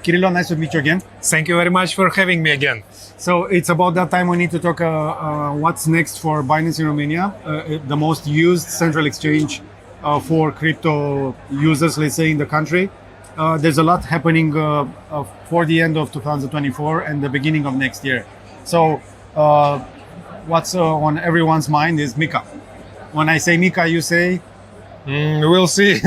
Kyrylo, nice to meet you again. Thank you very much for having me again. So it's about that time we need to talk what's next for Binance in Romania, the most used central exchange for crypto users, let's say, in the country. There's a lot happening for the end of 2024 and the beginning of next year. So what's on everyone's mind is MiCA. When I say MiCA, you say? We'll see.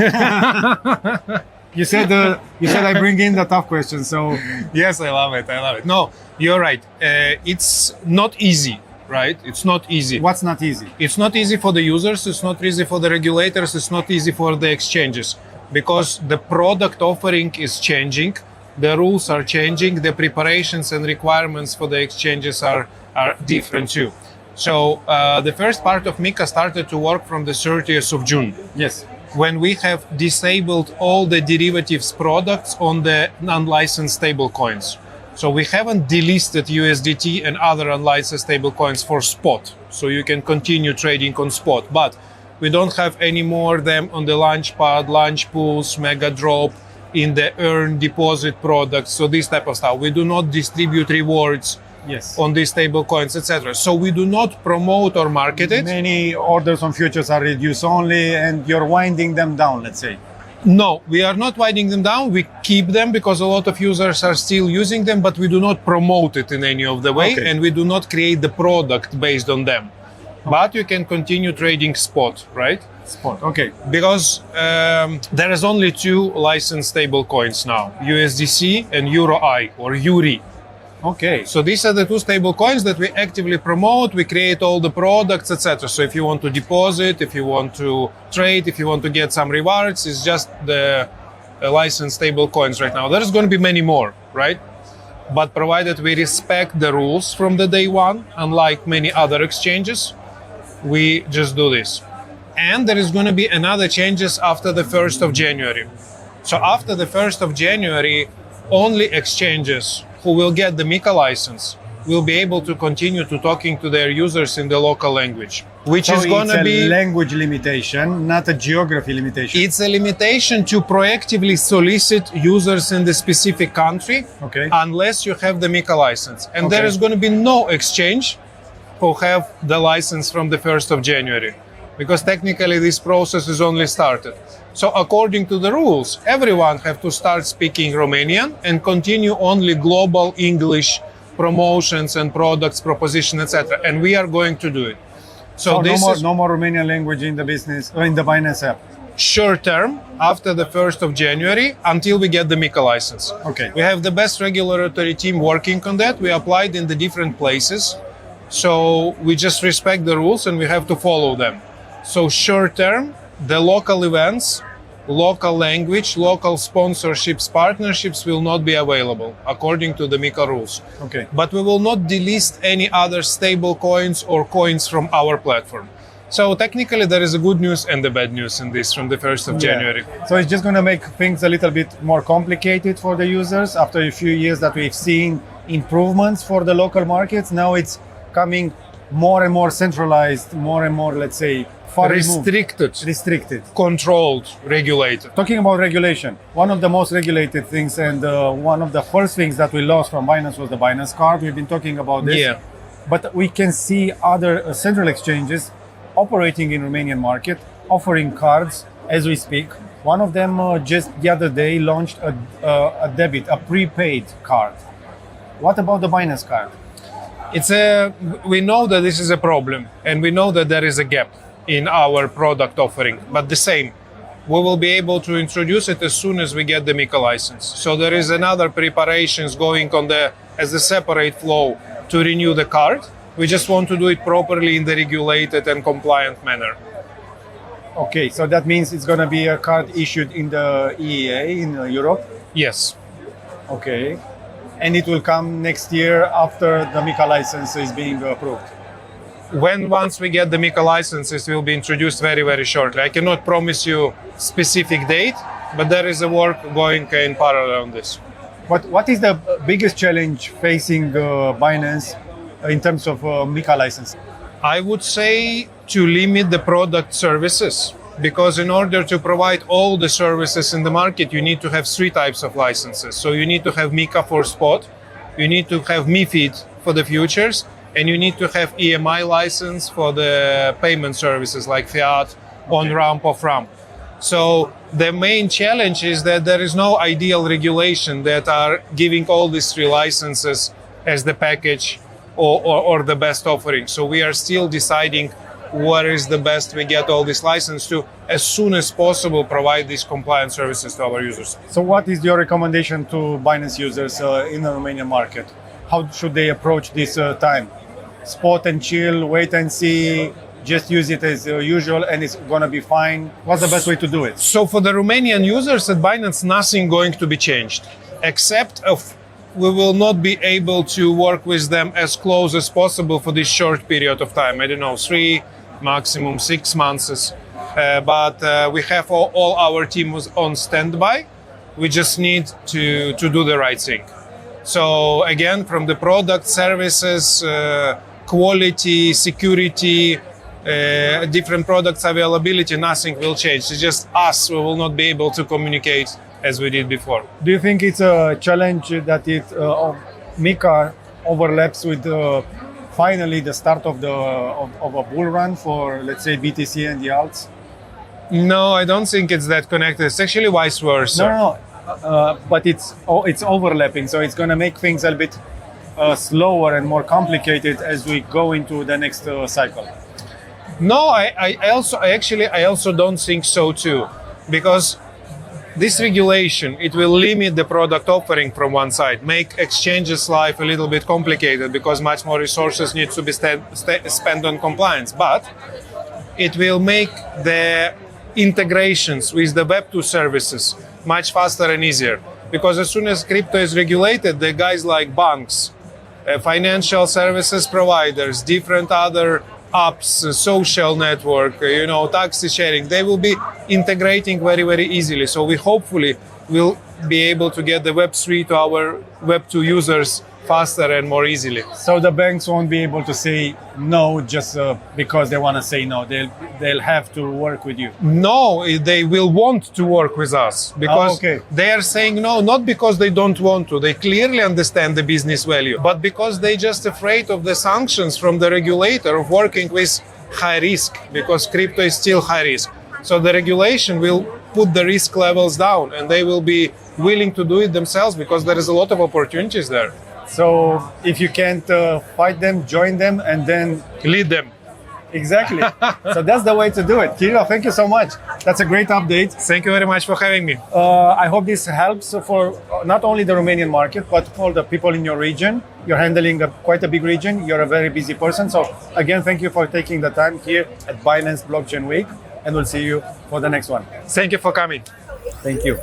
You said I bring in the tough questions, so... Yes, I love it. No, you're right. It's not easy, right? It's not easy. What's not easy? It's not easy for the users. It's not easy for the regulators. It's not easy for the exchanges because the product offering is changing. The rules are changing. The preparations and requirements for the exchanges are different too. So the first part of MiCA started to work from the 30th of June. Yes. When we have disabled all the derivatives products on the unlicensed stablecoins. So we haven't delisted USDT and other unlicensed stablecoins for spot. So you can continue trading on spot, but we don't have any more them on the Launchpad, Launch Pools, Mega Drop, in the earn deposit products. So this type of stuff. We do not distribute rewards on these stable coins, etc. So we do not promote or market it. Many orders on futures are reduced only, and you're winding them down, let's say. No, we are not winding them down. We keep them because a lot of users are still using them, but we do not promote it in any of the way, and we do not create the product based on them. But you can continue trading spot, right? Spot, okay. Because there is only two licensed stable coins now, USDC and EURI or EURI. Okay. So these are the two stable coins that we actively promote. We create all the products, etc. So if you want to deposit, if you want to trade, if you want to get some rewards, it's just the licensed stable coins right now. There's going to be many more, right? But provided we respect the rules from the day one, unlike many other exchanges, we just do this. And there is going to be another changes after the 1st of January. So after the 1st of January, only exchanges who will get the MiCA license will be able to continue to talking to their users in the local language, which is going to be a language limitation, not a geography limitation. It's a limitation to proactively solicit users in the specific country, unless you have the MiCA license. And there is going to be no exchange who have the license from the 1st of January, because technically this process is only started. So according to the rules, everyone have to start speaking Romanian and continue only global English promotions and products, proposition, etc. And we are going to do it. So this no more Romanian language in the business or in the Binance app. Short term, after the 1st of January, until we get the MiCA license. Okay. We have the best regulatory team working on that. We applied in the different places. So we just respect the rules and we have to follow them. So short term, the local events, local language, local sponsorships, partnerships will not be available according to the MiCA rules. Okay. But we will not delist any other stable coins or coins from our platform. So technically there is a good news and the bad news in this from the 1st of January. So it's just going to make things a little bit more complicated for the users after a few years that we've seen improvements for the local markets. Now it's coming more and more centralized, more and more, let's say, restricted, controlled, regulated. Talking about regulation, one of the most regulated things and one of the first things that we lost from Binance was the Binance card. We've been talking about this. Yeah. But we can see other central exchanges operating in Romanian market, offering cards as we speak. One of them just the other day launched a debit, a prepaid card. What about the Binance card? We know that this is a problem and we know that there is a gap in our product offering, but the same, we will be able to introduce it as soon as we get the MiCA license. So there is another preparations going on as a separate flow to renew the card. We just want to do it properly in the regulated and compliant manner. Okay, so that means it's going to be a card issued in the EEA in Europe? Yes. Okay. And it will come next year after the MiCA license is being approved? Once we get the MiCA licenses, will be introduced very, very shortly. I cannot promise you specific date, but there is a work going in parallel on this. What is the biggest challenge facing Binance in terms of MiCA license? I would say to limit the product services because in order to provide all the services in the market, you need to have three types of licenses. So you need to have MiCA for spot, you need to have MiFID for the futures, and you need to have EMI license for the payment services like fiat, on-ramp, off-ramp. So the main challenge is that there is no ideal regulation that are giving all these three licenses as the package or the best offering. So we are still deciding what is the best we get all this license to as soon as possible provide these compliant services to our users. So what is your recommendation to Binance users in the Romanian market? How should they approach this time? Spot and chill, wait and see, just use it as usual and it's going to be fine? What's the best way to do it? So for the Romanian users at Binance, nothing going to be changed, except we will not be able to work with them as close as possible for this short period of time. I don't know, 3, maximum 6 months. But we have all our teams on standby. We just need to do the right thing. So again, from the product, services, quality, security, different products availability, nothing will change. It's just us, we will not be able to communicate as we did before. Do you think it's a challenge that MiCA overlaps with finally the start of a bull run for, let's say, BTC and the alts? No, I don't think it's that connected. It's actually vice versa. No. But it's overlapping, so it's going to make things a bit slower and more complicated as we go into the next cycle. No, I also don't think so too, because this regulation, it will limit the product offering from one side, make exchanges life a little bit complicated because much more resources need to be spent on compliance. But it will make the integrations with the Web2 services much faster and easier. Because as soon as crypto is regulated, the guys like banks, financial services providers, different other apps, social network, taxi sharing, they will be integrating very, very easily. So we hopefully will be able to get the Web3 to our Web2 users faster and more easily. So the banks won't be able to say no just because they want to say no. They'll have to work with you. No, they will want to work with us because they are saying no, not because they don't want to. They clearly understand the business value, but because they just afraid of the sanctions from the regulator of working with high risk, because crypto is still high risk. So the regulation will put the risk levels down and they will be willing to do it themselves because there is a lot of opportunities there. So if you can't fight them, join them and then lead them. Exactly. So that's the way to do it. Kyrylo, thank you so much. That's a great update. Thank you very much for having me. I hope this helps for not only the Romanian market, but for the people in your region. You're handling quite a big region. You're a very busy person. So again, thank you for taking the time here at Binance Blockchain Week. And we'll see you for the next one. Thank you for coming. Thank you.